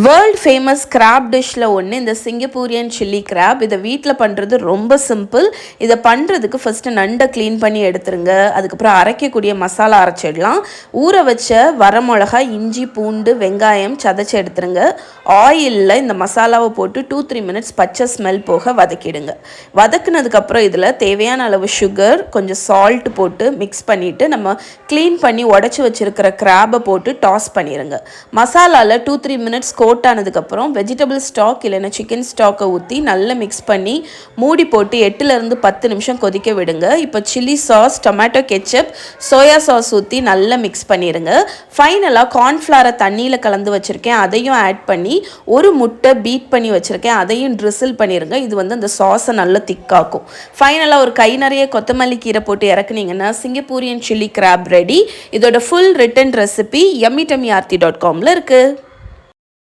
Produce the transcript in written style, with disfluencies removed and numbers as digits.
World famous graph டிஷ்ஷில் ஒன்று இந்த Singaporean chilli graph. இதை வீட்டில் பண்ணுறது ரொம்ப சிம்பிள். இதை பண்ணுறதுக்கு ஃபஸ்ட்டு நண்டை க்ளீன் பண்ணி எடுத்துருங்க. அதுக்கப்புறம் அரைக்கக்கூடிய மசாலா அரைச்சிடலாம். ஊற வச்ச வரமிளகா, இஞ்சி, பூண்டு, வெங்காயம் சதைச்சி எடுத்துருங்க. ஆயிலில் இந்த மசாலாவை போட்டு 2-3 மினிட்ஸ் பச்சை ஸ்மெல் போக வதக்கிடுங்க. வதக்குனதுக்கப்புறம் இதில் தேவையான அளவு சுகர், கொஞ்சம் சால்ட் போட்டு மிக்ஸ் பண்ணிவிட்டு நம்ம க்ளீன் பண்ணி உடச்சி வச்சுருக்கிற கிராபை போட்டு டாஸ் பண்ணிடுங்க. மசாலாவில் 2-3 மினிட்ஸ் கோட் ஆனதுக்கப்புறம் வெஜிடபிள் ஸ்டாக் இல்லைன்னா சிக்கன் ஸ்டாக்கை ஊற்றி நல்லா மிக்ஸ் பண்ணி மூடி போட்டு 8லேருந்து 10 நிமிஷம் கொதிக்க விடுங்க. இப்போ chilli sauce, tomato ketchup, soya sauce ஊற்றி நல்லா மிக்ஸ் பண்ணிடுங்க. ஃபைனலாக கார்ன்ஃப்ளவரை தண்ணியில் கலந்து வச்சுருக்கேன், அதையும் ஆட் பண்ணி ஒரு முட்டை பீட் பண்ணி வச்சுருக்கேன், அதையும் ட்ரிசில் பண்ணிடுங்க. இது அந்த சாஸை நல்லா திக்காக்கும். ஃபைனலாக ஒரு கை நிறைய கொத்தமல்லி கீரை போட்டு இறக்குனீங்கன்னா சிங்கப்பூரியன் சில்லி கிராப் ரெடி. இதோட ஃபுல் ரிட்டன் ரெசிபி yummytummyarthi.com இருக்குது.